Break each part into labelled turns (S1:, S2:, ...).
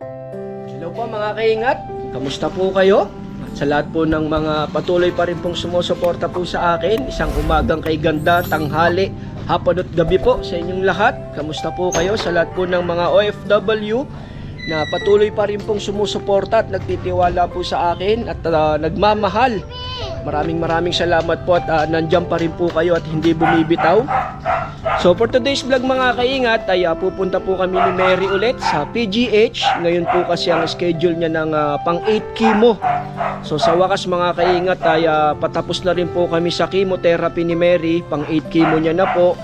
S1: Hello po mga kaingat, kamusta po kayo? Sa lahat po ng mga patuloy pa rin pong sumusuporta po sa akin, isang umagang kay ganda, tanghali, hapon at gabi po sa inyong lahat. Kamusta po kayo sa lahat po ng mga OFW na patuloy pa rin pong sumusuporta at nagtitiwala po sa akin at nagmamahal. Maraming salamat po at nandyan pa rin po kayo at hindi bumibitaw. So for today's vlog mga kaingat ay pupunta po kami ni Mary ulit sa PGH. Ngayon po kasi ang schedule niya ng pang 8 chemo. So sa wakas mga kaingat ay patapos na rin po kami sa chemotherapy ni Mary. Pang 8 chemo niya na po.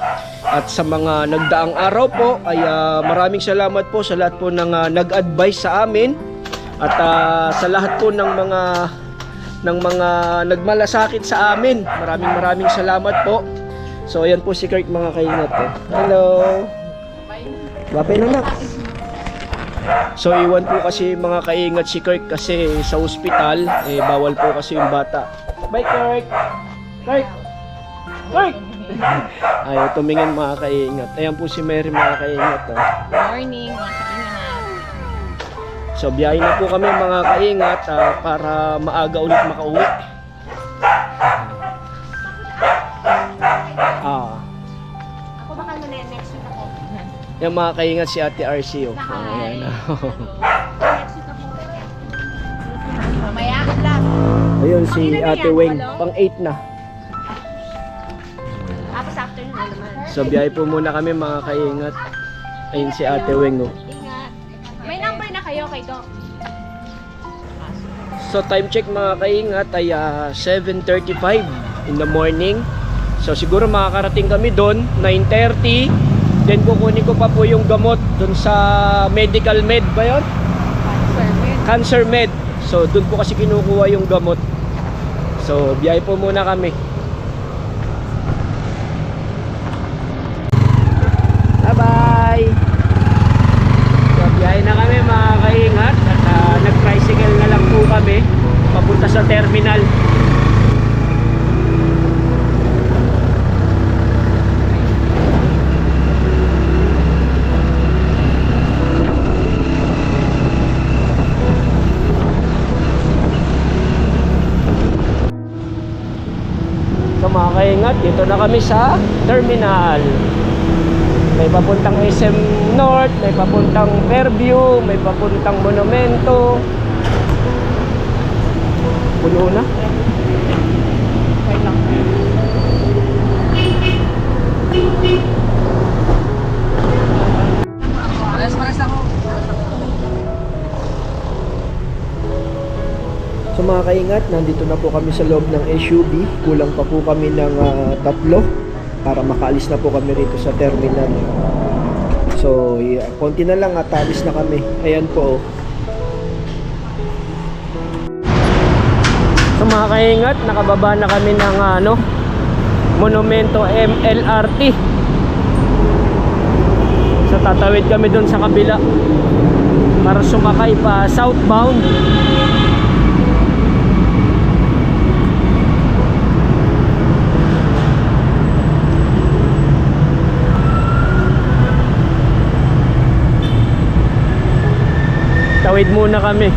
S1: At sa mga nagdaang araw po ay maraming salamat po sa lahat po ng nag-advise sa amin. At sa lahat po ng mga nagmalasakit sa amin. Maraming salamat po. So ayan po si Kirk mga kaingat po. Hello. Bapay na. So iwan po kasi mga kaingat si Kirk kasi sa ospital bawal po kasi yung bata. Bye Kirk. Kirk. Ayaw tumingin mga kaingat. Ayan po si Mary mga kaingat.
S2: Morning mga kaingat.
S1: So biyahe na po kami mga kaingat para maaga ulit makauwi.
S2: Ako baka muna next week ako.
S1: Yung mga kaingat si Ate RC.
S2: Hi.
S1: Ayan.
S2: Next week ako. Mamaya lang.
S1: Ayun si Ate Weng. Pang 8 na.
S2: Tapos afternoon na naman.
S1: So biyahe po muna kami mga kaingat. Ayun si Ate Weng.
S2: Ingat. May number na kayo kay Doc.
S1: So time check mga kaingat ay 7:35 in the morning. So siguro makakarating kami doon 9:30. Then kukunin ko pa po yung gamot doon sa medical med ba yun? Cancer med. So doon po kasi kinukuha yung gamot. So biyahe po muna kami. Bye-bye. So biyahe na kami mga kaingat. At nag-tricycle na lang po kami papunta sa terminal. So mga kaingat, dito na kami sa terminal. May papuntang SM North, may papuntang Fairview, may papuntang Monumento. Puno na.
S2: Wait lang. Pares ako.
S1: So mga kaingat, nandito na po kami sa loob ng SUV. Kulang pa po kami ng 3 para makaalis na po kami rito sa terminal. So konti na lang at alis na kami. Ayan po. So mga kaingat, nakababa na kami ng Monumento MLRT. So tatawid kami doon sa kabila para sumakay pa southbound. Tawid muna kami.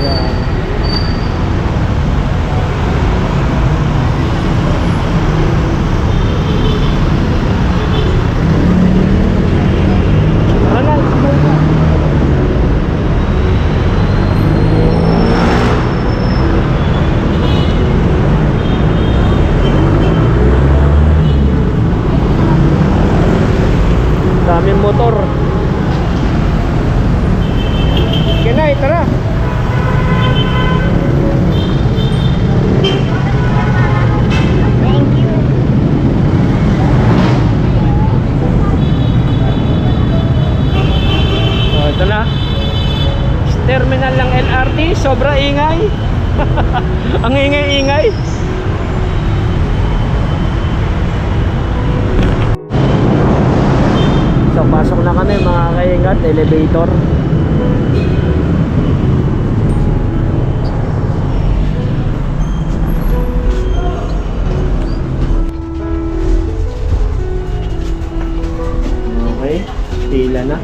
S1: Yan. Tara na. Daming motor. Kenay, tara.
S2: Thank you.
S1: Oh, ito na. Terminal ng LRT, sobra ingay. Ang ingay-ingay. So pasok na kami mga kaingat, elevator. Okay, pila na.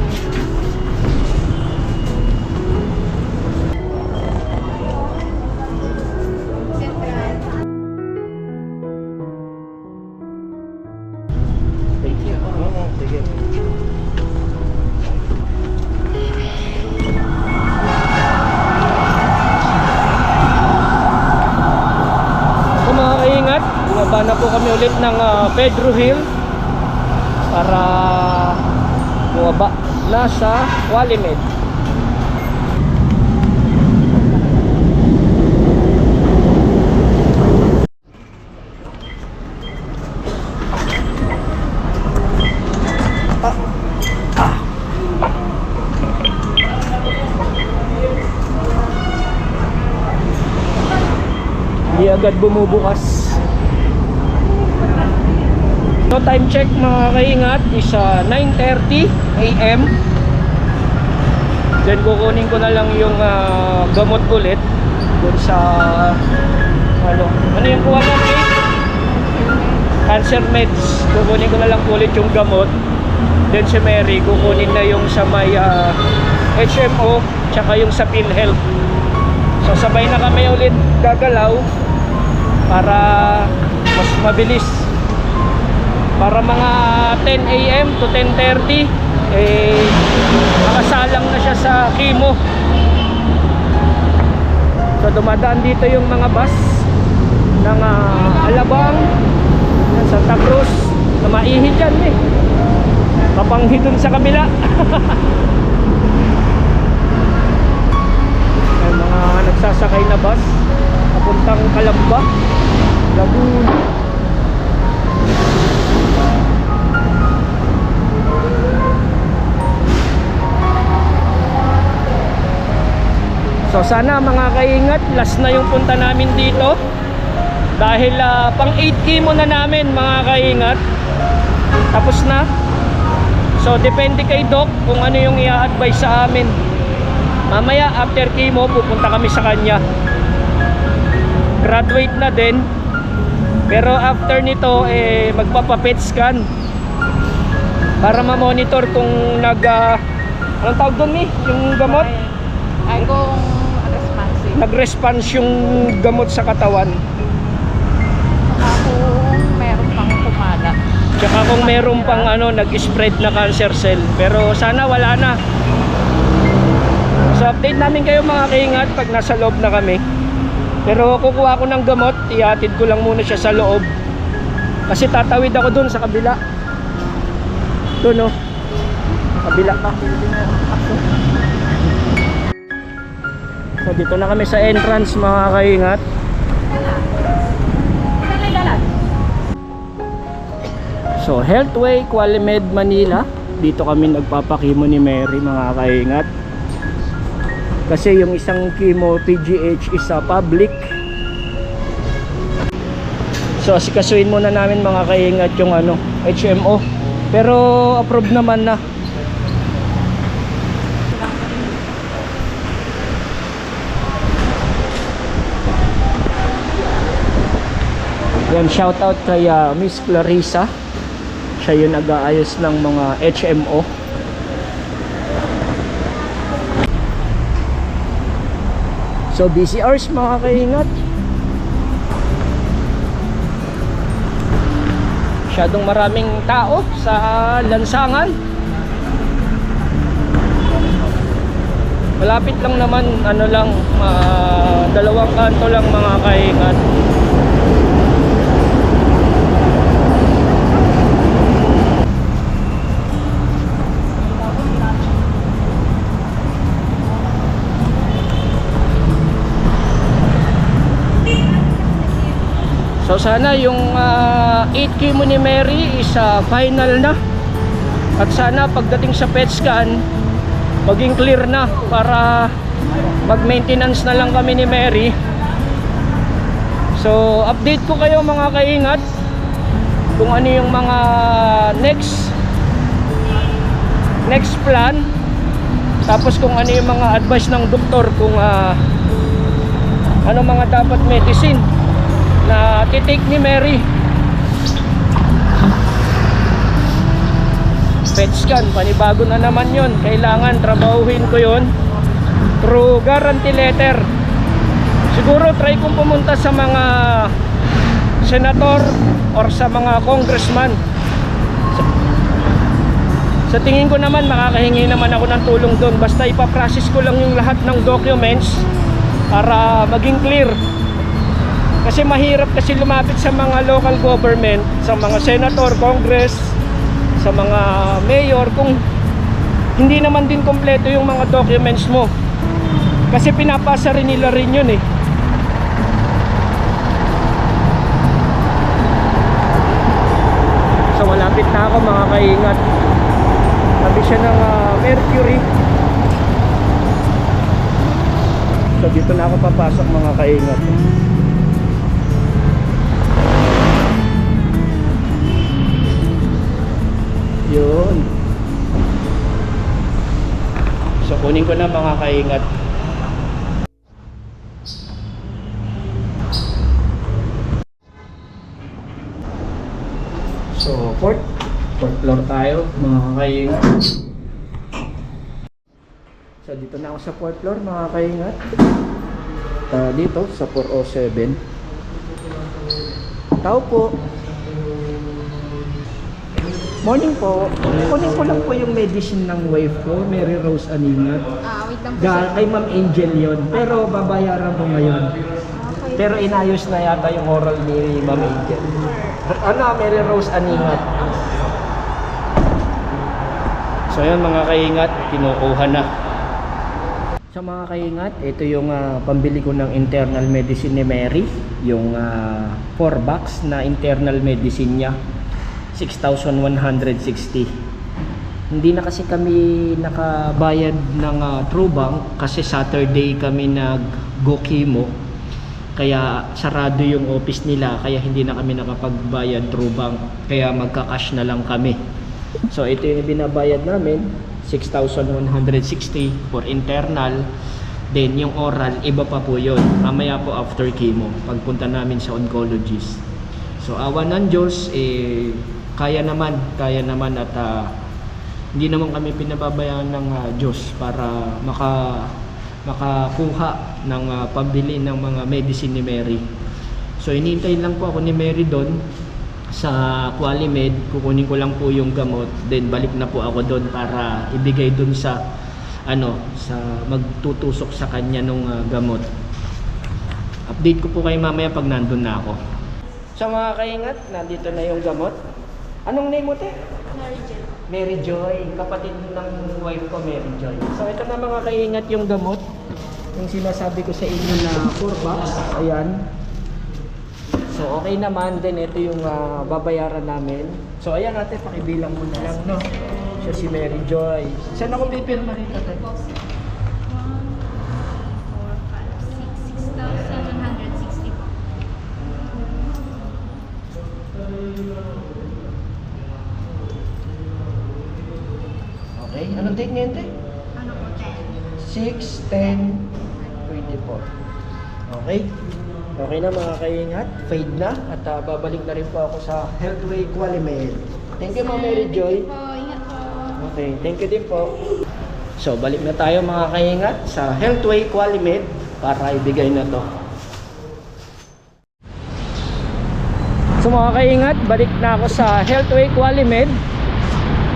S1: Thank you. Oo, sige. So mga kaingat, bumaba na po kami ulit ng Pedro Hill para bumaba na sa Walimed. Hindi agad bumubukas. So time check mga kaingat is 9:30 AM. Then kukunin ko na lang yung gamot ulit dun sa ano yung kuha namin? Cancer meds. Kukunin ko na lang ulit yung gamot. Then si Mary kukunin na yung sa may HMO tsaka yung sa PhilHealth. So sabay na kami ulit gagalaw para mas mabilis. Para mga 10 AM to 10:30 nakasalang na siya sa chemo. So dumadaan dito yung mga bus ng Alabang, Santa Cruz, na maihi dyan papanghi dun sa kabila. May mga nagsasakay na bus papuntang Calamba, Laguna. So sana mga kaingat, last na yung punta namin dito. Dahil pang 8 chemo na namin mga kaingat. Tapos na. So depende kay Doc kung ano yung i-advise sa amin. Mamaya after chemo pupunta kami sa kanya. Graduate na din. Pero after nito magpapa-PET scan para ma-monitor kung anong tawag doon yung gamot?
S2: Ay kung responsive.
S1: Nag-response yung gamot sa katawan.
S2: Kung meron pang kumalat.
S1: Tsaka kung meron pang nag-spread na cancer cell. Pero sana wala na. So update namin kayo mga kaingat pag nasa loob na kami. Pero kukuha ko ng gamot, ihatid ko lang muna siya sa loob. Kasi tatawid ako dun sa kabila. Doon kabila pa. So dito na kami sa entrance mga kaingat. So Healthway, Qualimed, Manila. Dito kami nagpapakimo ni Mary mga kaingat. Kasi yung isang chemo PGH is public. So asikasuhin muna namin mga kaingat yung HMO. Pero approved naman na. Yan, shout out kay Miss Clarissa. Siya yung nag-aayos ng mga HMO. So busy hours mga kaingat. Masyadong maraming tao sa lansangan. Malapit lang naman, dalawang kanto lang mga kaingat. So sana yung 8 chemo ni Mary is final na. At sana pagdating sa PET scan maging clear na para mag-maintenance na lang kami ni Mary. So update ko kayo mga kaingat kung ano yung mga next plan. Tapos kung ano yung mga advice ng doktor kung ano mga dapat medicine na titake ni Mary. PET scan, panibago na naman yon. Kailangan trabahuhin ko yon through guarantee letter. Siguro try kong pumunta sa mga senator or sa mga congressman. Sa tingin ko naman makakahingi naman ako ng tulong doon. Basta ipaprocess ko lang yung lahat ng documents para maging clear. Kasi mahirap kasi lumapit sa mga local government, sa mga senator, congress, sa mga mayor kung hindi naman din kompleto yung mga documents mo. Kasi pinapasa rin nila rin yun eh. So malapit na ako mga kaingat. Sabi siya ng Mercury. So dito na ako papasok mga kaingat. Yun. So kunin ko na mga kaingat. So fourth floor tayo mga kaingat. So dito na ako sa fourth floor mga kaingat. Dito sa 407. Tao po. Morning po. Kunin ko lang po yung medicine ng wife ko, Mary Rose Aningat.
S2: Wait lang po.
S1: Kay Ma'am Angel yon. Pero babayaran ko ngayon.
S2: Okay.
S1: Pero inayos na yata yung oral ni Ma'am Angel. Mary Rose Aningat. So yan mga kaingat, kinukuha na. Sa mga kaingat, ito yung pambili ko ng internal medicine ni Mary. Yung 4 box na internal medicine niya. 6,160. Hindi na kasi kami nakabayad ng True Bank kasi Saturday kami nag-go chemo. Kaya sarado yung office nila, kaya hindi na kami nakapagbayad True Bank. Kaya magka-cash na lang kami. So ito yung binabayad namin, 6,160 for internal. Then yung oral, iba pa po yun. Mamaya po after chemo, pagpunta namin sa oncologist. So awa ng Diyos, kaya naman at hindi naman kami pinababayaan ng Diyos para makakuha ng pambili ng mga medicine ni Mary. So hinihintay lang po ako ni Mary doon sa Qualimed. Kukunin ko lang po yung gamot, then balik na po ako doon para ibigay doon sa sa magtutusok sa kanya nung gamot. Update ko po kayo mamaya pag nandun na ako. Sa mga kaingat, nandito na yung gamot. Anong name mo te?
S2: Mary Joy.
S1: Mary Joy, kapatid ng wife ko, Mary Joy. So ito na mga kaingat yung gamot. Yung sinasabi ko sa inyo na 4 box. Ayan. So okay naman, then ito yung babayaran namin. So ayan natin, pakibilang mo na lang, no? Siya si Mary Joy. Saan ako pipirma rito te?
S3: 1, 4, 5, 6, 6,760 po.
S1: Okay, anong date ngayon te?
S3: Ano po,
S1: 6,
S3: 10?
S1: 10, 24. Okay. Okay na mga kaingat. Fade na. At babalik na rin po ako sa Healthway Qualimed. Thank you Ma'am Mary Joy.
S3: Po, ingat po.
S1: Okay, thank you din po. So, balik na tayo mga kaingat sa Healthway Qualimed para ibigay na to. So mga kaingat, balik na ako sa Healthway Qualimed.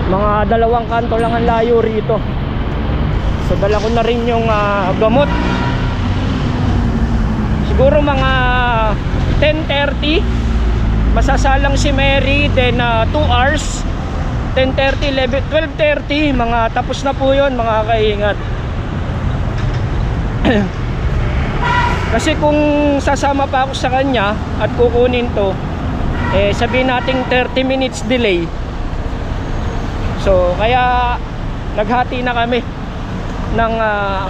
S1: Mga 2 kanto lang ang layo rito. So dala ko na rin yung gamot. Siguro mga 10:30 masasalang si Mary, then 2 hours, 10:30, 11, 12:30 mga tapos na po yun mga kaingat. Kasi kung sasama pa ako sa kanya at kukunin to, sabihin nating 30 minutes delay. So kaya naghati na kami ng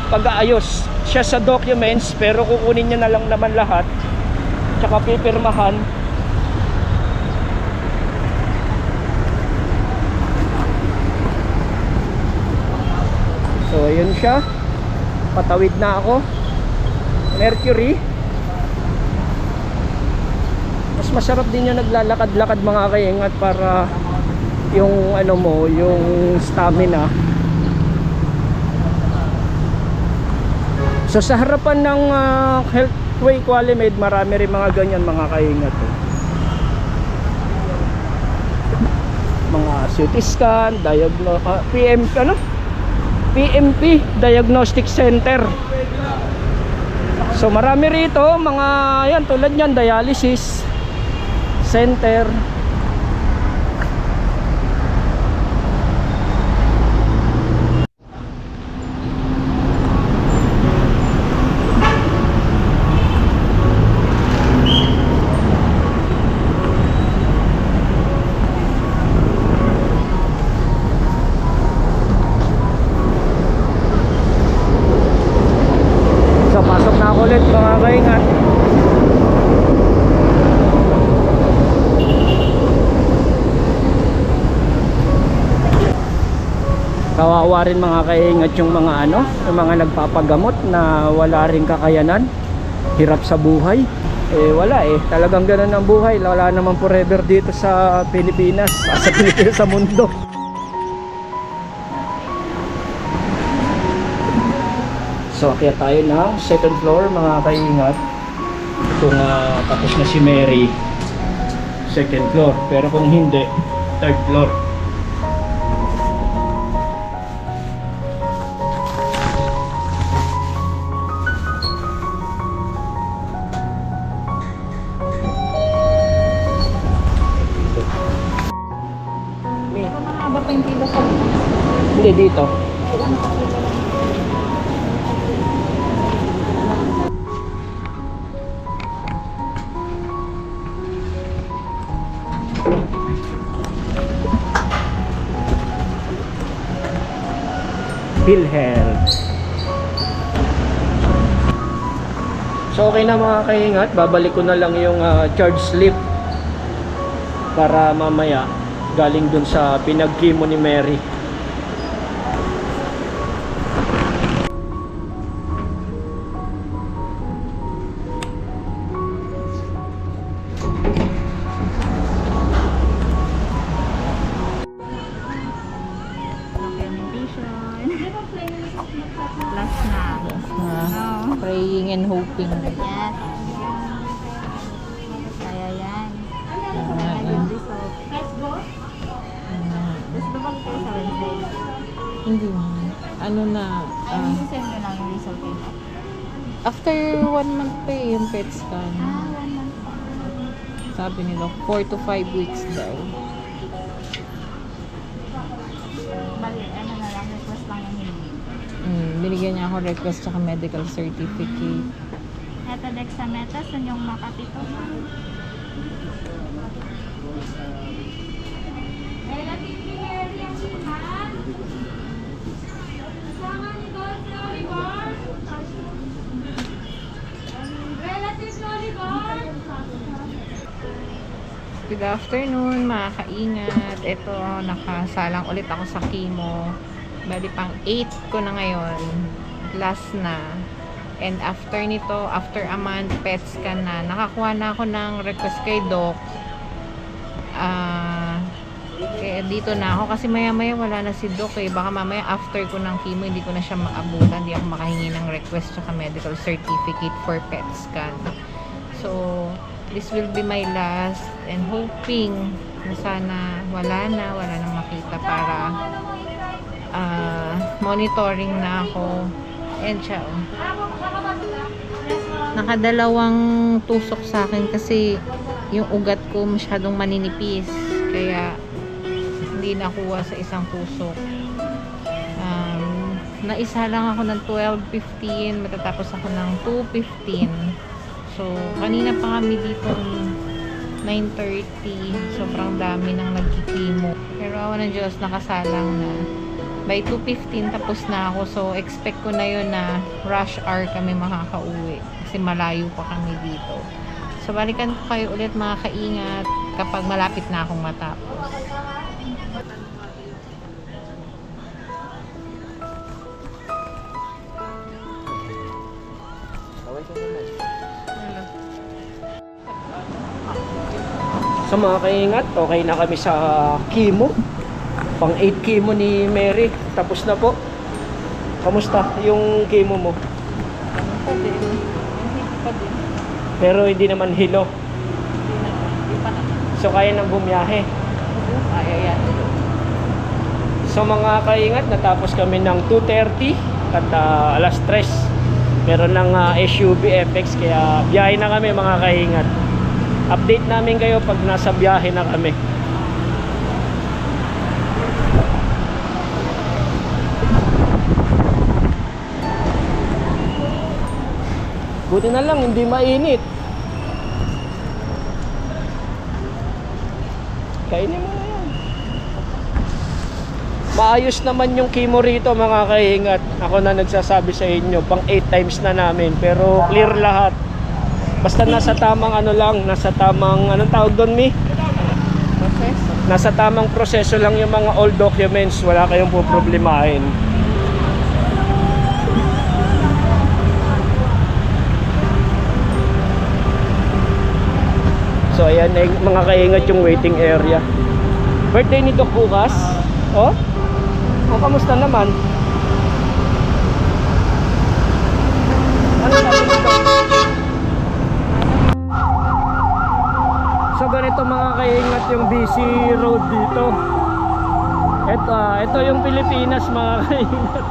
S1: pag-aayos. Siya sa documents, pero kukunin niya na lang naman lahat, tsaka pipirmahan. So ayun siya, patawid na ako. Mercury. Mas masarap din yung naglalakad-lakad mga kaingat para yung ano mo, yung stamina. So sa harapan ng Healthway Qualimate, marami rin mga ganyan mga kaingat. Mga CT scan, PMP Diagnostic Center. So marami rito mga yan tulad niyan, dialysis center. So pasok na ako ulit mga kaingat. Kawawa rin mga kaingat yung mga yung mga nagpapagamot na wala rin kakayanan, hirap sa buhay. Wala talagang ganun ang buhay. Wala naman forever dito sa Pilipinas, sa mundo. So akyat tayo ng second floor mga kaingat. Kung tapos na si Mary, second floor. Pero kung hindi, third floor.
S2: Mahaba pa yung pila ko.
S1: Hindi dito. PhilHealth. So okay na mga kaingat, babalik ko na lang yung charge slip para mamaya galing dun sa pinag-chemo ni Mary.
S2: Last na. Oh.
S4: Praying and hoping.
S2: Yes. Kaya yan. Yung result. Tapos babag kayo sa Wednesday.
S4: Hindi mo. Ano na,
S2: Ay, send nyo lang yung result kayo.
S4: after 1 month pa yung PET scan.
S2: 1 month pa.
S4: Sabi nila, 4 to 5 weeks daw.
S2: Bali, ano na lang, request lang yung hindi.
S4: Binigyan niya ako request tsaka medical certificate.
S2: Ito, dexametas, yun yung Makati to.
S4: Good afternoon mga kaingat. Ito, nakasalang ulit ako sa chemo. Bali pang 8 ko na ngayon. Last na. And after nito, after a month, PET scan na. Nakakuha na ako ng request kay doc. Kaya dito na ako kasi maya maya wala na si doc baka mamaya after ko ng chemo hindi ko na siya maabutan, hindi ako makahingi ng request tsaka medical certificate for PET scan. So this will be my last and hoping na sana wala na makita para monitoring na ako. And siya nakadalawang tusok sa akin kasi yung ugat ko masyadong maninipis kaya hindi nakuha sa isang tusok. Naisa lang ako ng 12:15, matatapos ako ng 2:15. So kanina pa kami dito 9:30, sobrang dami nang nagkikimo pero awa ng Diyos nakasalang na. By 2:15 tapos na ako, so expect ko na yun na rush hour kami makakauwi kasi malayo pa kami dito. So balikan ko kayo ulit mga kaingat kapag malapit na akong matapos.
S1: So mga kaingat, okay na kami sa chemo. Pang 8 chemo ni Mary. Tapos na po. Kamusta yung chemo mo?
S4: Ganun pa din. Hindi pa din.
S1: Pero hindi naman hilo.
S4: Hindi pa naman.
S1: So kaya nang bumiyahe.
S4: Kaya yan.
S1: So mga kaingat, natapos kami ng 2:30 at alas 3. Meron ng SUV FX kaya biyahe na kami mga kaingat. Update namin kayo pag nasa biyahe na kami. Buti na lang hindi mainit. Kainin mo na yan. Maayos naman yung chemo rito mga kaingat. Ako na nagsasabi sa inyo, pang 8 times na namin. Pero clear lahat. Basta nasa tamang ano lang, nasa tamang, anong tawag doon, Mi?
S4: Proseso.
S1: Nasa tamang proseso lang yung mga old documents. Wala kayong poproblemahin. So ayan na mga kaingat yung waiting area. Birthday ni Doc bukas. Oh? O kamusta naman? Ano sabi ni Doc? So ganito mga kaingat yung busy road dito. Ito yung Pilipinas mga kaingat.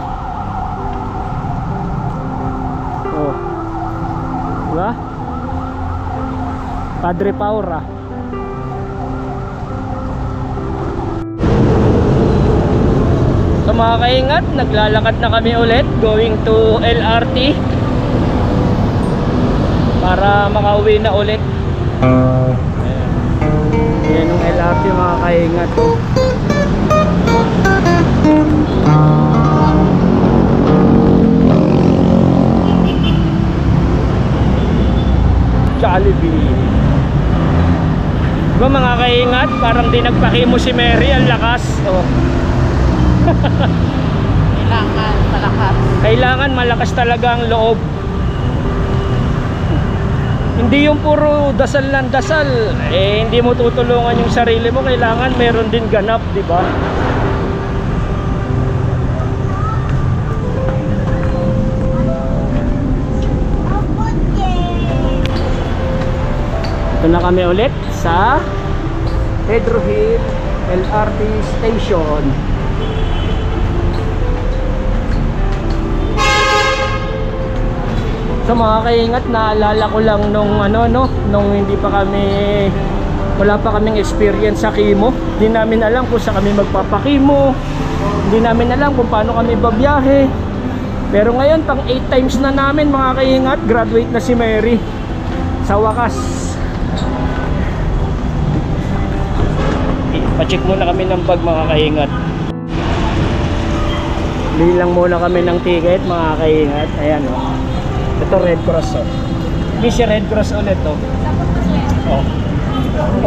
S1: Oh. Diba? Padre Paura. So mga kaingat, naglalakad na kami ulit going to LRT para makauwi na ulit. Ayan yung LRT mga kaingat. Jollibee. Diba mga kaingat, parang di nagpakimo si Mary, ang lakas. Oh.
S4: Kailangan malakas.
S1: Kailangan malakas talaga ang loob. Hindi yung puro dasal ng dasal. Hindi mo tutulungan yung sarili mo. Kailangan meron din ganap, di ba? Ito na kami ulit sa Pedro Hill LRT Station. So mga kaingat, naalala ko lang nung nung hindi pa kami, wala pa kaming experience sa chemo. Hindi namin alam kung saan kami magpapakimo. Hindi namin alam kung paano kami babiyahe. Pero ngayon, pang 8 times na namin mga kaingat, graduate na si Mary. Sa wakas. Pa-check muna kami ng bag mga kaingat. Bilang muna kami ng ticket mga kaingat. Ayan o. Ito Red Cross o. Missy Red Cross ulit o. Oh.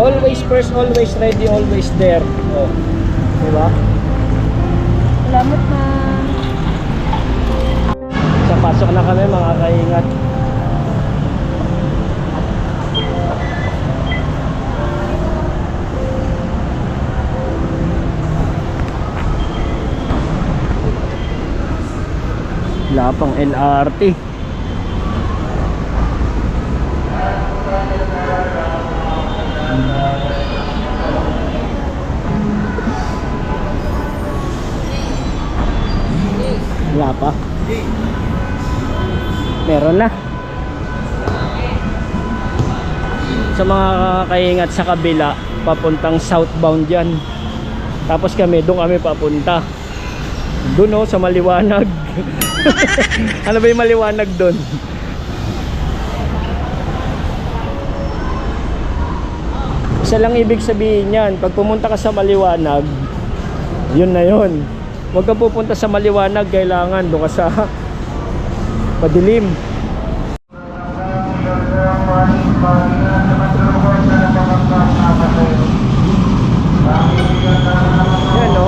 S1: Always first, always ready, always there. O. Diba?
S4: Salamat na.
S1: So pasok na kami mga kaingat. Wala pang LRT. Wala pa. Meron na. Sa mga kaingat sa kabila, papuntang southbound yan. Tapos doon kami papunta. Doon sa maliwanag. Ano ba yung maliwanag doon? Isa lang ibig sabihin yan, pag pumunta ka sa maliwanag, yun na yun. Huwag ka pupunta sa maliwanag, kailangan doon ka sa padilim. Yan o.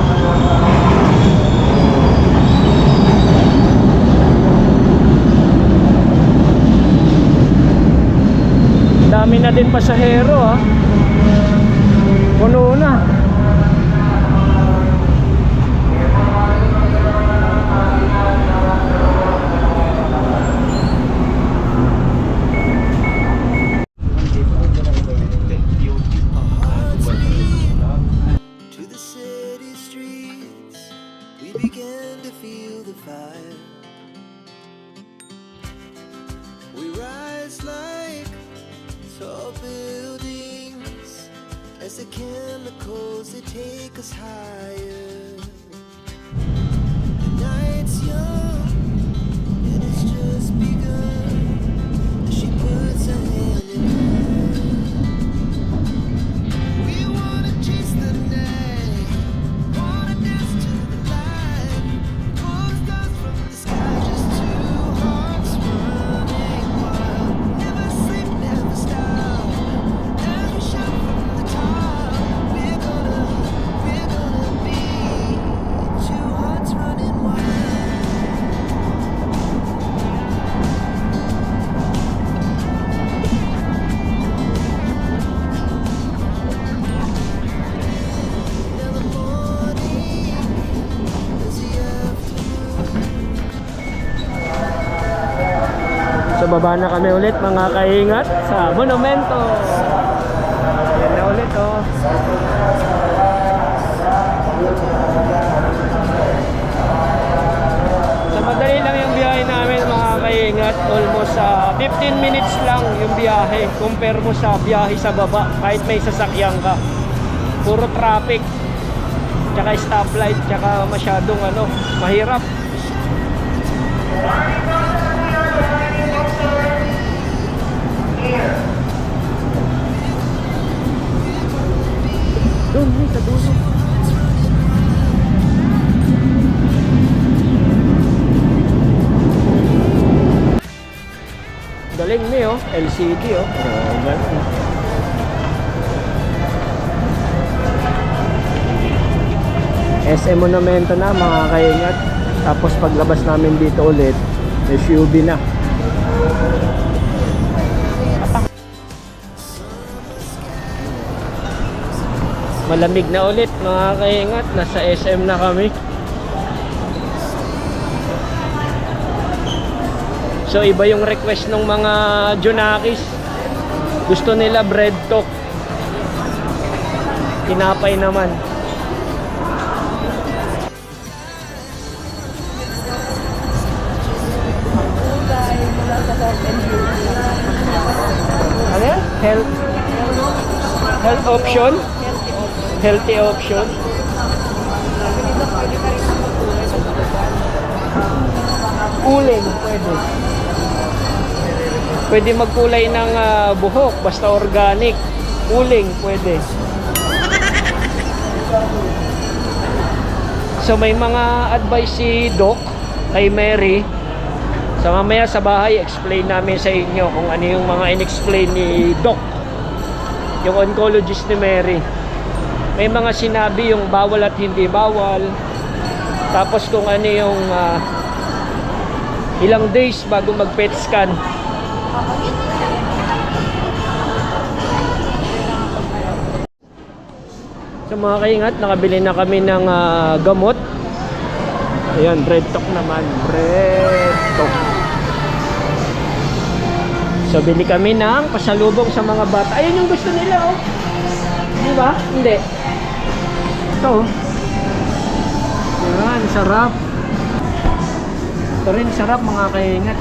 S1: Dami na din pasahero ha. Puno na.
S5: There's the chemicals that take us higher. The night's young and it's just begun. She puts her hand in mine. We wanna chase the night, wanna dance to the light. Pull stars from the sky, just two hearts running wild. Never sleep, never stop. Every shot from the top. We're gonna be two hearts running wild. Now the morning is the afternoon.
S1: So baba na kami ulit mga kaingat sa Monumento. Yan na ulit oh. So madali lang yung biyahe namin mga kaingat. Almost 15 minutes lang yung biyahe. Compare mo sa biyahe sa baba kahit may sasakyan ka. Puro traffic. Tsaka stoplight. Tsaka masyadong mahirap. Doon, sa dulo. Galing niyo, LCD oh. Oh, ganun. SM Monumento na mga kaingat. Tapos paglabas namin dito ulit, SUV na. Malamig na ulit mga kaingat. Nasa SM na kami. So iba yung request ng mga Junakis. Gusto nila bread talk. Tinapay naman. Ano yan? Health option? Healthy option. Uling, pwede. Pwede magkulay ng buhok, basta organic. Uling, pwede. So may mga advice si Doc kay Mary. So mamaya sa bahay, explain namin sa inyo kung ano yung mga in-explain ni Doc, yung oncologist ni Mary. May mga sinabi yung bawal at hindi bawal. Tapos kung ano yung ilang days bago mag PET scan. So mga kaingat, nakabili na kami ng gamot. Ayan, bread talk naman. Bread talk. So bili kami ng pasalubong sa mga bata. Ayun yung gusto nila oh. Di ba? Hindi. Ito. Yan, sarap. Ito rin sarap mga kaingat.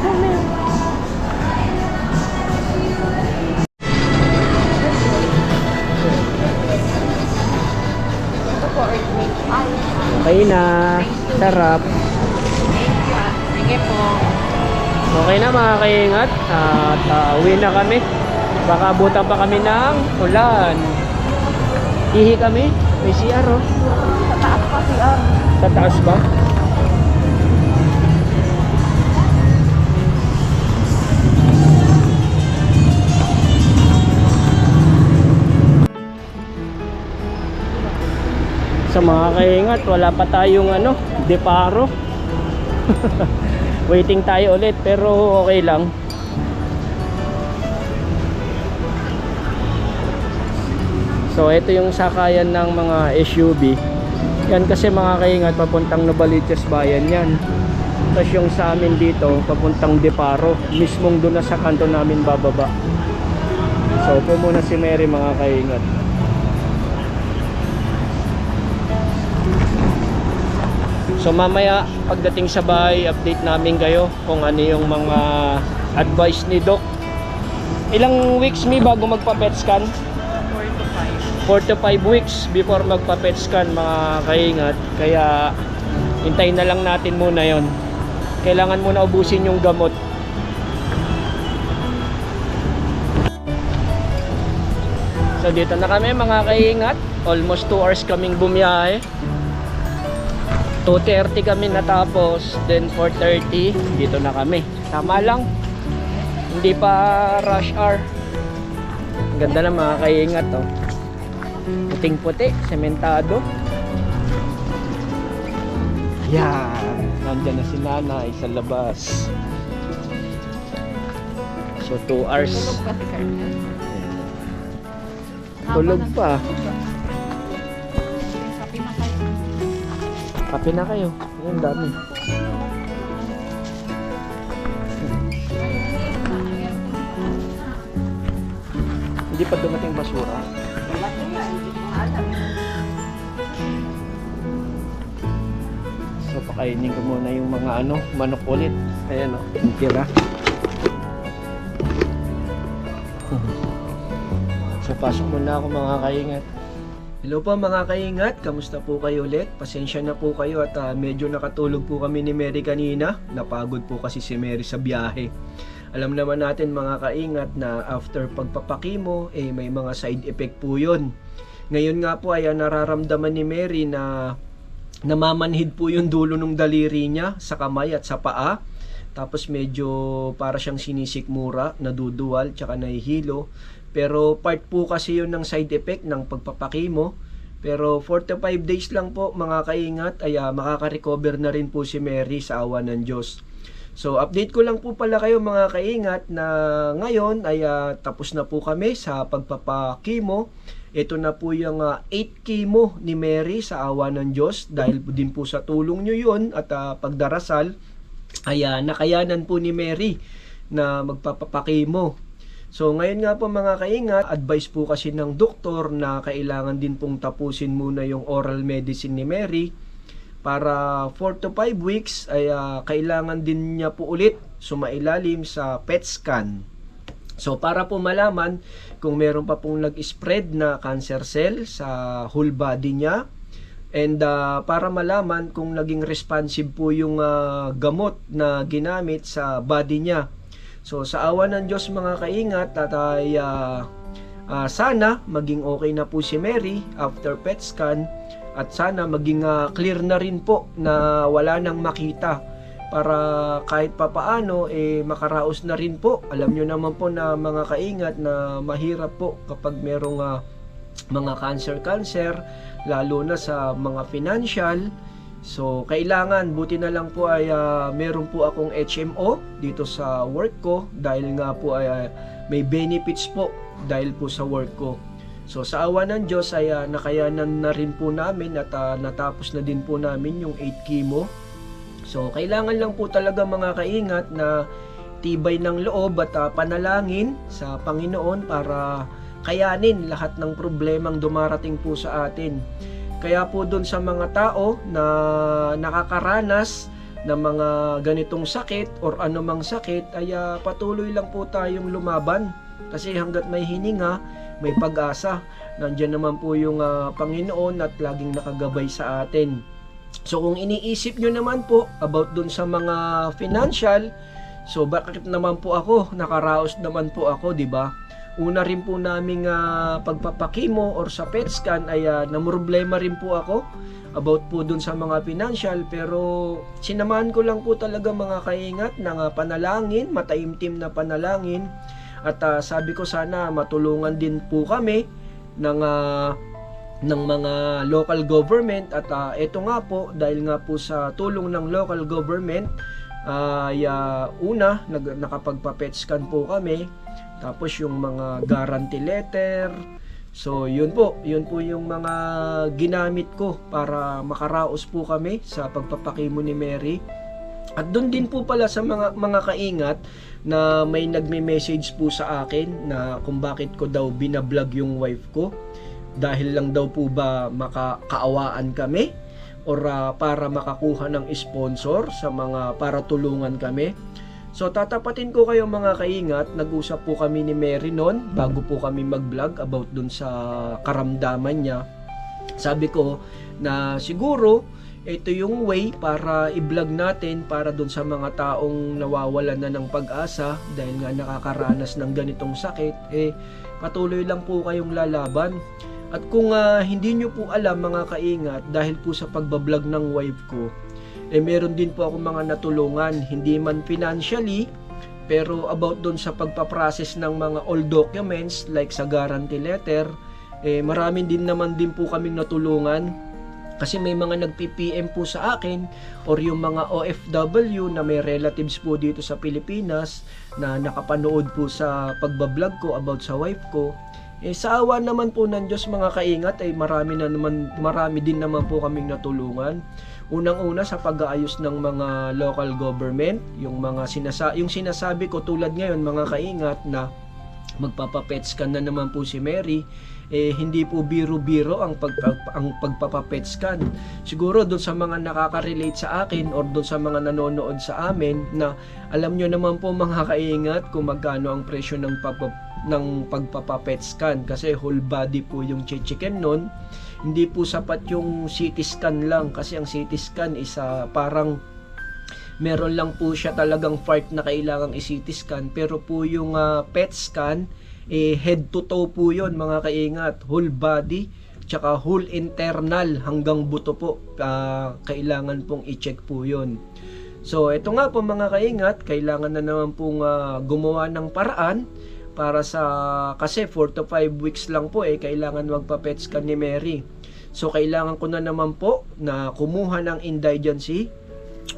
S1: Okay na. Sarap.
S4: Sige po.
S1: Okay na mga kaingat. At uwi na kami. Baka abutan pa kami ng ulan. Ihi kami. May CR oh.
S2: Sa taas pa CR.
S1: Sa taas ba? Sa mga kaingat, wala pa tayong deparo. Waiting tayo ulit pero okay lang. So ito yung sakayan ng mga SUV. Yan kasi mga kaingat, papuntang Novaliches Bayan yan. Tapos yung sa amin dito, papuntang Deparo. Mismong doon na sa kanto namin bababa. So upo muna si Mary mga kaingat. So mamaya pagdating sa bahay, update namin kayo kung ano yung mga advice ni Doc. Ilang weeks bago magpa-PET scan?
S4: 4 to
S1: 4 to 5 weeks before magpa-PET scan mga kaingat. Kaya hintayin na lang natin muna yon. Kailangan muna ubusin yung gamot. So dito na kami mga kaingat. Almost 2 hours kaming bumiyahe. 2:30 kami natapos, then 4:30 dito na kami. Tama lang. Hindi pa rush hour. Ang ganda na mga kaingat oh. Puting-puti, sementado. Yan. Nandiyan na si nanay sa labas. So 2 hours.
S4: Tulog pa si Carmen.
S1: Tulog pa.
S4: Kape na kayo.
S1: Kape na kayo. Ang dami. Hindi pa dumating basura. So pakainin ko muna yung mga manok ulit. Ayan yung tira. So pasok muna ako mga kaingat. Hello po mga kaingat, kamusta po kayo ulit? Pasensya na po kayo at medyo nakatulog po kami ni Mary kanina. Napagod po kasi si Mary sa biyahe. Alam naman natin mga kaingat na after pagpapakimo, may mga side effect po yun. Ngayon nga po ay nararamdaman ni Mary na namamanhid po yung dulo ng daliri niya sa kamay at sa paa. Tapos medyo para siyang sinisikmura, naduduwal, tsaka nahihilo. Pero part po kasi yun ng side effect ng pagpapakimo. Pero 4 to 5 days lang po mga kaingat ay makaka-recover na rin po si Mary sa awa ng Diyos. So update ko lang po pala kayo mga kaingat na ngayon ay tapos na po kami sa pagpapakimo. Ito na po yung 8 chemo ni Mary sa awa ng Diyos. Dahil din po sa tulong nyo yun at pagdarasal ay nakayanan po ni Mary na magpapakimo. So ngayon nga po mga kaingat, advice po kasi ng doktor na kailangan din pong tapusin muna yung oral medicine ni Mary para 4 to 5 weeks ay kailangan din niya po ulit sumailalim sa PET scan. So para po malaman kung meron pa pong nag-spread na cancer cell sa whole body niya and para malaman kung naging responsive po yung gamot na ginamit sa body niya. So sa awa ng Diyos mga kaingat at sana maging okay na po si Mary after PET scan at sana maging clear na rin po na wala nang makita para kahit papaano makaraos na rin po. Alam nyo naman po na mga kaingat na mahirap po kapag merong mga cancer lalo na sa mga financial. So, kailangan, buti na lang po ay meron po akong HMO dito sa work ko dahil nga po ay may benefits po dahil po sa work ko. So, sa awa ng Diyos ay nakayanan na rin po namin at natapos na din po namin yung 8 chemo. So, kailangan lang po talaga mga kaingat na tibay ng loob at panalangin sa Panginoon para kayanin lahat ng problemang dumarating po sa atin. Kaya po doon sa mga tao na nakakaranas ng mga ganitong sakit or anumang sakit ay patuloy lang po tayong lumaban kasi hanggat may hininga, may pag-asa. Nandiyan naman po yung Panginoon at laging nakagabay sa atin. So kung iniisip nyo naman po about doon sa mga financial, so bakit naman po ako, nakaraos naman po ako, di ba? Una rin po naming pagpapakimo or sa PET scan ay namroblema rin po ako about po dun sa mga financial, pero sinamahan ko lang po talaga mga kaingat ng panalangin, mataimtim na panalangin at sabi ko sana matulungan din po kami ng mga local government at ito nga po dahil nga po sa tulong ng local government una nakapagpa-PET scan po kami. Tapos yung mga guarantee letter. So yun po yung mga ginamit ko para makaraos po kami sa pagpapakimo ni Mary. At doon din po pala sa mga kaingat na may nagme-message po sa akin na kung bakit ko daw binablog yung wife ko. Dahil lang daw po ba makakaawaan kami or para makakuha ng sponsor sa mga para tulungan kami. So tatapatin ko kayo mga kaingat, nag-usap po kami ni Mary noon bago po kami mag-vlog about dun sa karamdaman niya. Sabi ko na siguro ito yung way para i-vlog natin para dun sa mga taong nawawalan na ng pag-asa dahil nga nakakaranas ng ganitong sakit, patuloy lang po kayong lalaban. At kung hindi nyo po alam mga kaingat, dahil po sa pagbablog ng wife ko, meron din po ako mga natulungan, hindi man financially, pero about doon sa pagpaprocess ng mga old documents like sa guarantee letter, marami din naman din po kaming natulungan. Kasi may mga nag-PPM po sa akin or yung mga OFW na may relatives po dito sa Pilipinas na nakapanood po sa pagbablog ko about sa wife ko. Sa awa naman po ng Diyos mga kaingat ay marami din naman po kaming natulungan. Unang-una sa pag-aayos ng mga local government, yung sinasabi ko tulad ngayon mga kaingat na magpapapet scan na naman po si Mary, hindi po biro-biro ang pagpapapet scan. Siguro doon sa mga nakaka-relate sa akin or doon sa mga nanonood sa amin na alam nyo naman po mga kaingat kung magkano ang presyo ng pagpapapet scan kasi whole body po yung chichiken nun. Hindi po sapat yung CT scan lang kasi ang CT scan is parang meron lang po siya talagang part na kailangang i-CT scan, pero po yung PET scan head to toe po yun mga kaingat, whole body tsaka whole internal hanggang buto po, kailangan pong i-check po yun. So ito nga po mga kaingat, kailangan na naman pong gumawa ng paraan para kasi 4 to 5 weeks lang po kailangan magpa-PET scan ni Mary. So kailangan ko na naman po na kumuha ng indigency.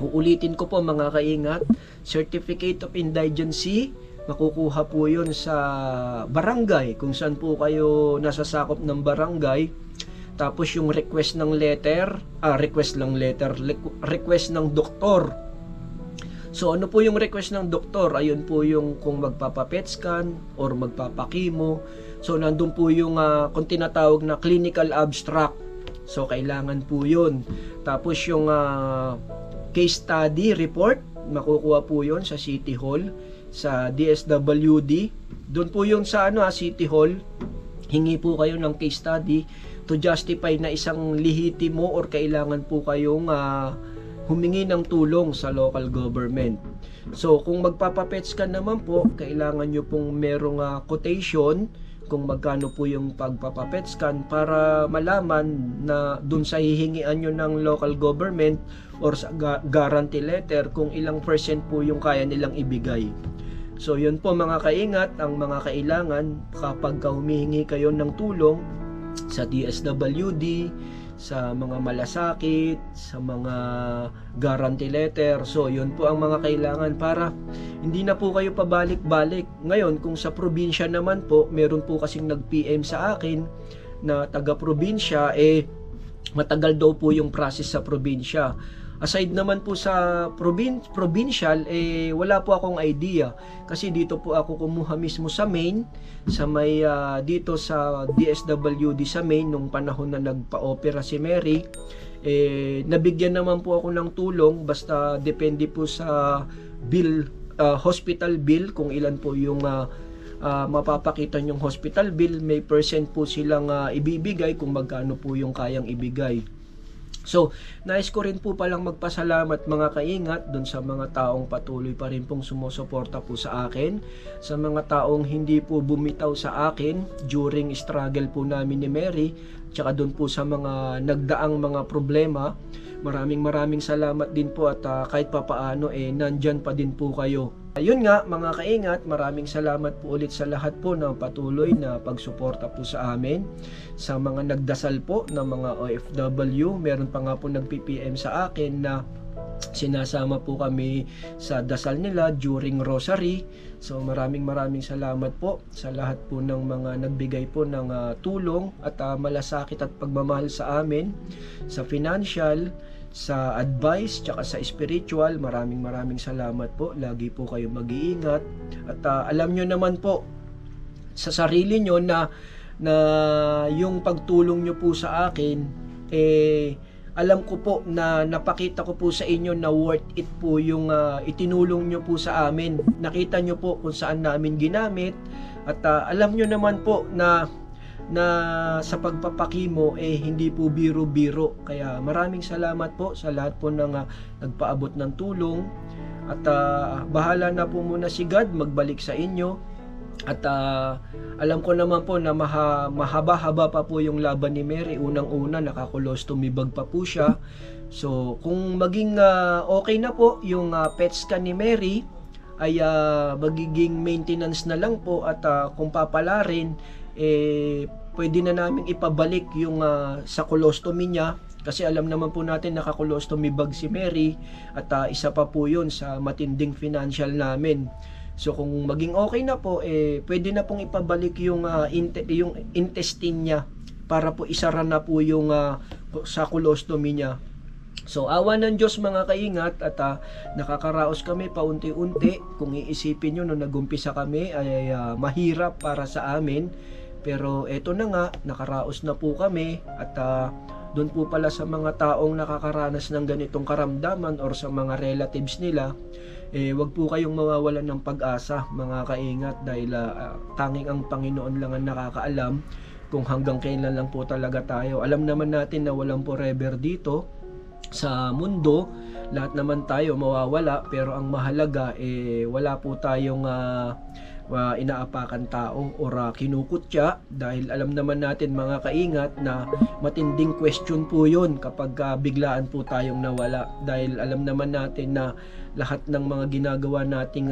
S1: Uulitin ko po mga kaingat, Certificate of Indigency, makukuha po yun sa barangay kung saan po kayo nasasakop ng barangay. Tapos yung request ng doktor. So ano po yung request ng doktor? Ayun po yung kung magpapa-PET scan or magpapakimo. So nandun po yung kung tinatawag na clinical abstract. So kailangan po yun. Tapos yung case study report, makukuha po yun sa City Hall, sa DSWD. Doon po yung sa City Hall, hingi po kayo ng case study to justify na isang lehitimo or kailangan po kayong humingi ng tulong sa local government. So kung magpapa-PET scan naman po, kailangan nyo pong merong quotation kung magkano po yung pagpapa-PET scan para malaman na dun sa hihingian nyo ng local government or sa guarantee letter kung ilang percent po yung kaya nilang ibigay. So yun po mga kaingat, ang mga kailangan kapag humihingi kayo ng tulong sa DSWD, sa mga malasakit, sa mga guarantee letter. So yun po ang mga kailangan para hindi na po kayo pabalik-balik. Ngayon kung sa probinsya naman po, meron po kasing nag-PM sa akin na taga-probinsya, matagal daw po yung process sa probinsya. Aside naman po sa provincial, wala po akong idea. Kasi dito po ako kumuha mismo sa Maine, sa may dito sa DSWD sa Maine, nung panahon na nagpa-opera si Mary. Nabigyan naman po ako ng tulong, basta depende po sa bill, hospital bill, kung ilan po yung mapapakita yung hospital bill. May percent po silang ibibigay kung magkano po yung kayang ibigay. So, nais ko rin po palang magpasalamat mga kaingat dun sa mga taong patuloy pa rin pong sumusuporta po sa akin, sa mga taong hindi po bumitaw sa akin during struggle po namin ni Mary, tsaka dun po sa mga nagdaang mga problema. Maraming salamat din po at kahit papaano nandyan pa din po kayo. Ayun nga mga kaingat, maraming salamat po ulit sa lahat po ng patuloy na pagsuporta po sa amin. Sa mga nagdasal po ng mga OFW, meron pa nga po nag-PPM sa akin na sinasama po kami sa dasal nila during rosary. So maraming salamat po sa lahat po ng mga nagbigay po ng tulong at malasakit at pagmamahal sa amin, sa financial, sa advice, tsaka sa spiritual. Maraming salamat po. Lagi po kayo mag-iingat. At alam nyo naman po sa sarili nyo na yung pagtulong nyo po sa akin, alam ko po na napakita ko po sa inyo na worth it po yung itinulong nyo po sa amin. Nakita nyo po kung saan namin ginamit at alam nyo naman po na sa pagpapakimo hindi po biro-biro. Kaya maraming salamat po sa lahat po ng nagpaabot ng tulong at bahala na po muna si God magbalik sa inyo. At alam ko naman po na mahaba-haba pa po yung laban ni Mary. Unang-una nakakolostommy bag pa po siya. So kung maging okay na po yung PET scan ni Mary ay magiging maintenance na lang po at kung papalarin pwede na namin ipabalik yung sa colostomy niya kasi alam naman po natin naka-colostomy bag si Mary at isa pa po yun sa matinding financial namin. So kung maging okay na po pwede na pong ipabalik yung intestine niya para po isara na po yung sa colostomy niya. So awa ng Diyos mga kaingat at nakakaraos kami paunti-unti. Kung iisipin nyo nung nagumpisa kami ay mahirap para sa amin. Pero eto na nga, nakaraos na po kami at doon po pala sa mga taong nakakaranas ng ganitong karamdaman or sa mga relatives nila, wag po kayong mawawalan ng pag-asa mga kaingat dahil tanging ang Panginoon lang ang nakakaalam kung hanggang kailan lang po talaga tayo. Alam naman natin na walang forever dito sa mundo, lahat naman tayo mawawala, pero ang mahalaga wala po tayong inaapakan tao or kinukutya dahil alam naman natin mga kaingat na matinding question po yun kapag biglaan po tayong nawala dahil alam naman natin na lahat ng mga ginagawa nating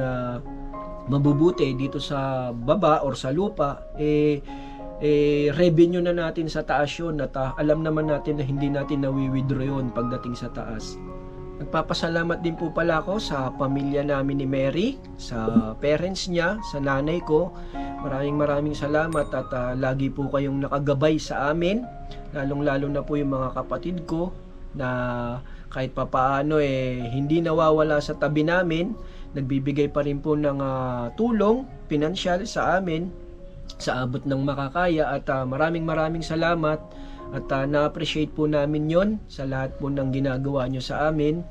S1: mabubuti dito sa baba or sa lupa revenue na natin sa taas yun at alam naman natin na hindi natin nawi-withdraw yun pagdating sa taas. Nagpapasalamat din po pala ako sa pamilya namin ni Mary, sa parents niya, sa nanay ko. Maraming salamat at lagi po kayong nakagabay sa amin, lalong-lalo na po yung mga kapatid ko na kahit papaano hindi nawawala sa tabi namin, nagbibigay pa rin po ng tulong pinansyal sa amin sa abot ng makakaya at maraming salamat. At na-appreciate po namin yon sa lahat po ng ginagawa nyo sa amin.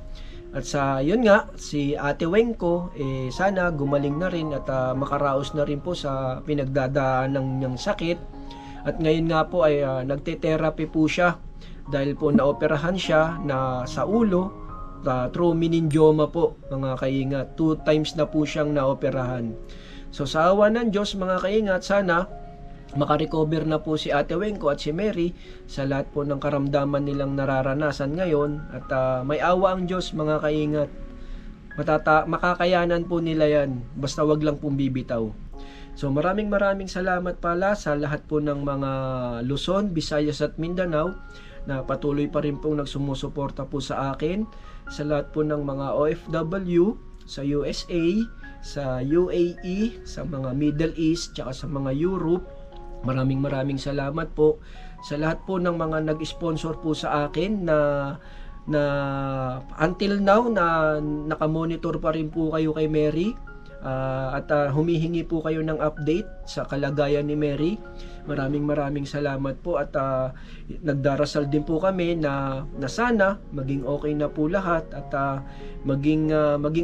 S1: At sa yun nga, si Ate Weng ko, sana gumaling na rin at makaraos na rin po sa pinagdadaanan ng sakit. At ngayon nga po ay nagte-therapy po siya dahil po naoperahan siya na sa ulo, through meningioma po mga kaingat. 2 times na po siyang naoperahan. So sa awa ng Diyos mga kaingat, sana makarecover na po si Ate Weng ko at si Mary sa lahat po ng karamdaman nilang nararanasan ngayon at may awa ang Diyos mga kaingat. Makakayanan po nila yan basta wag lang pong bibitaw. So maraming salamat pala sa lahat po ng mga Luzon, Visayas at Mindanao na patuloy pa rin pong nagsumusuporta po sa akin, sa lahat po ng mga OFW sa USA, sa UAE, sa mga Middle East, tsaka sa mga Europe. Maraming salamat po sa lahat po ng mga nag-sponsor po sa akin na until now na nakamonitor pa rin po kayo kay Mary at humihingi po kayo ng update sa kalagayan ni Mary. Maraming salamat po at nagdarasal din po kami na sana maging okay na po lahat at maging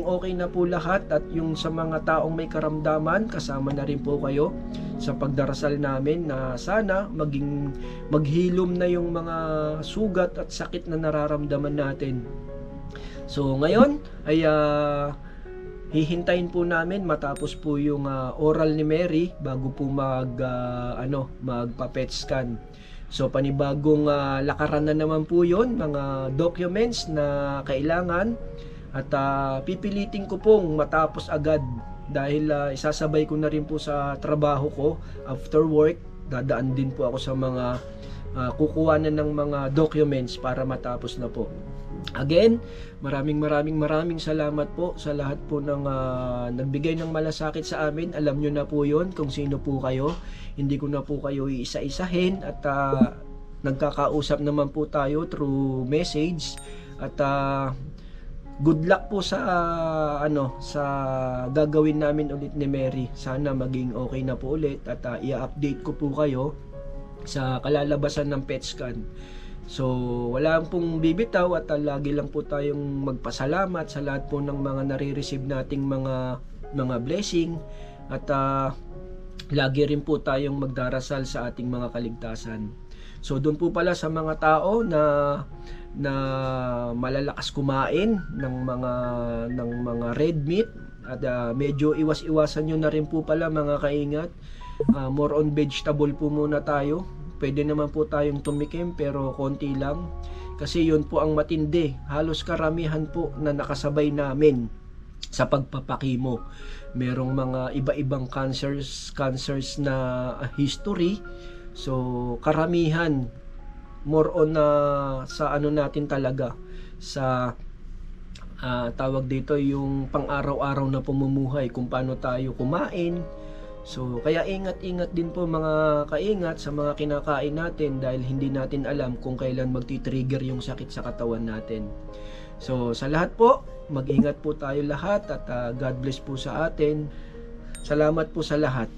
S1: okay na po lahat at yung sa mga taong may karamdaman kasama na rin po kayo sa pagdarasal namin na sana maghilom na yung mga sugat at sakit na nararamdaman natin. So ngayon ay hihintayin po namin matapos po yung oral ni Mary bago po magpa-PET scan. So panibagong lakaran na naman po yon, mga documents na kailangan at pipilitin ko pong matapos agad dahil isasabay ko na rin po sa trabaho ko after work. Dadaan din po ako sa mga kukuhanan ng mga documents para matapos na po. Again, maraming salamat po sa lahat po ng nagbigay ng malasakit sa amin. Alam nyo na po yon kung sino po kayo. Hindi ko na po kayo iisa-isahin at nagkakausap naman po tayo through message at good luck po sa sa gagawin namin ulit ni Mary. Sana maging okay na po ulit at i-update ko po kayo sa kalalabasan ng PET scan. So, wala pong bibitaw at lagi lang po tayong magpasalamat sa lahat po ng mga nare-receive nating mga blessing at lagi rin po tayong magdarasal sa ating mga kaligtasan. So, doon po pala sa mga tao na malalakas kumain ng mga red meat at medyo iwas-iwasan nyo na rin po pala mga kaingat. More on vegetable po muna tayo. Pwede naman po tayong tumikim pero konti lang kasi yun po ang matindi. Halos karamihan po na nakasabay namin sa pagpapakimo. Merong mga iba-ibang cancers na history. So karamihan more on sa ano natin talaga sa tawag dito yung pang-araw-araw na pamumuhay kung paano tayo kumain. So, kaya ingat-ingat din po mga kaingat sa mga kinakain natin dahil hindi natin alam kung kailan magti-trigger yung sakit sa katawan natin. So, sa lahat po, mag-ingat po tayo lahat at God bless po sa atin. Salamat po sa lahat.